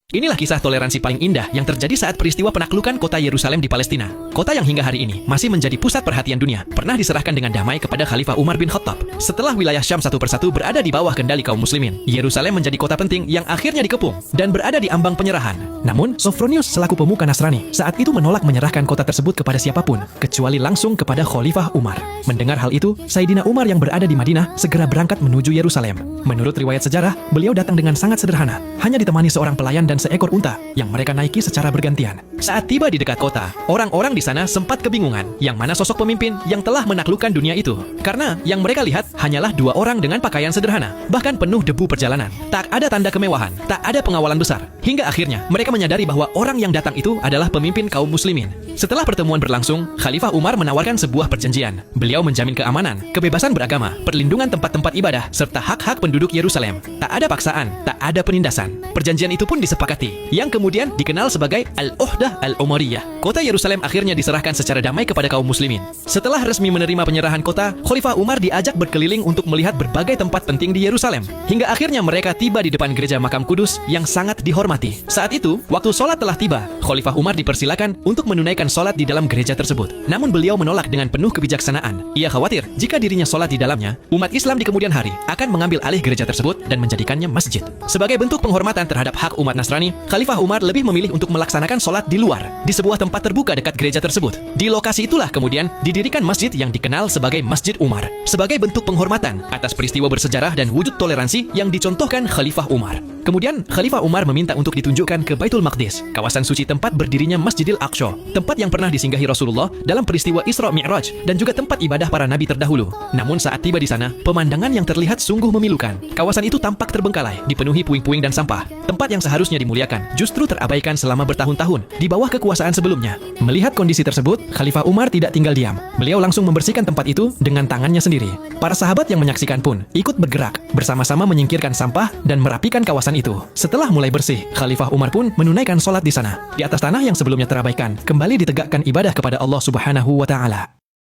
Inilah kisah toleransi paling indah yang terjadi saat peristiwa penaklukan kota Yerusalem di Palestina. Kota yang hingga hari ini masih menjadi pusat perhatian dunia, pernah diserahkan dengan damai kepada Khalifah Umar bin Khattab. Setelah wilayah Syam satu persatu berada di bawah kendali kaum muslimin, Yerusalem menjadi kota penting yang akhirnya dikepung dan berada di ambang penyerahan. Namun, Sophronius selaku pemuka Nasrani saat itu menolak menyerahkan kota tersebut kepada siapapun, kecuali langsung kepada Khalifah Umar. Mendengar hal itu, Sayyidina Umar yang berada di Madinah segera berangkat menuju Yerusalem. Menurut riwayat sejarah, beliau datang dengan sangat sederhana, hanya ditemani seorang pelayan dan seekor unta yang mereka naiki secara bergantian. Saat tiba di dekat kota, orang-orang di sana sempat kebingungan yang mana sosok pemimpin yang telah menaklukkan dunia itu. Karena yang mereka lihat hanyalah dua orang dengan pakaian sederhana, bahkan penuh debu perjalanan. Tak ada tanda kemewahan, tak ada pengawalan besar. Hingga akhirnya mereka menyadari bahwa orang yang datang itu adalah pemimpin kaum muslimin. Setelah pertemuan berlangsung, Khalifah Umar menawarkan sebuah perjanjian. Beliau menjamin keamanan, kebebasan beragama, perlindungan tempat-tempat ibadah, serta hak-hak penduduk Yerusalem. Tak ada paksaan, tak ada penindasan. Perjanjian itu pun disepakati, yang kemudian dikenal sebagai Al-Uhdah Al-Umariyah. Kota Yerusalem akhirnya diserahkan secara damai kepada kaum muslimin. Setelah resmi menerima penyerahan kota, Khalifah Umar diajak berkeliling untuk melihat berbagai tempat penting di Yerusalem. Hingga akhirnya mereka tiba di depan gereja Makam Kudus yang sangat dihormati. Saat itu, waktu sholat telah tiba. Khalifah Umar dipersilakan untuk menunaikan sholat di dalam gereja tersebut. Namun beliau menolak dengan penuh kebijaksanaan. Ia khawatir jika dirinya sholat di dalamnya, umat Islam di kemudian hari akan mengambil alih gereja tersebut dan menjadikannya masjid. Sebagai bentuk penghormatan terhadap hak umat Nasrani, Khalifah Umar lebih memilih untuk melaksanakan sholat di luar, di sebuah tempat terbuka dekat gereja tersebut. Di lokasi itulah kemudian didirikan masjid yang dikenal sebagai Masjid Umar, sebagai bentuk penghormatan atas peristiwa bersejarah dan wujud toleransi yang dicontohkan Khalifah Umar. Kemudian, Khalifah Umar meminta untuk ditunjukkan ke Baitul Maqdis, kawasan suci tempat berdirinya Masjidil Aqsa, tempat yang pernah disinggahi Rasulullah dalam peristiwa Isra Mi'raj dan juga tempat ibadah para nabi terdahulu. Namun saat tiba di sana, pemandangan yang terlihat sungguh memilukan. Kawasan itu tampak terbengkalai, dipenuhi puing-puing dan sampah. Tempat yang seharusnya dimuliakan justru terabaikan selama bertahun-tahun di bawah kekuasaan sebelumnya. Melihat kondisi tersebut, Khalifah Umar tidak tinggal diam. Beliau langsung membersihkan tempat itu dengan tangannya sendiri. Para sahabat yang menyaksikan pun ikut bergerak, bersama-sama menyingkirkan sampah dan merapikan kawasan itu. Setelah mulai bersih, Khalifah Umar pun menunaikan sholat di sana. Di atas tanah yang sebelumnya terabaikan, kembali ditegakkan ibadah kepada Allah Subhanahu wa Ta'ala.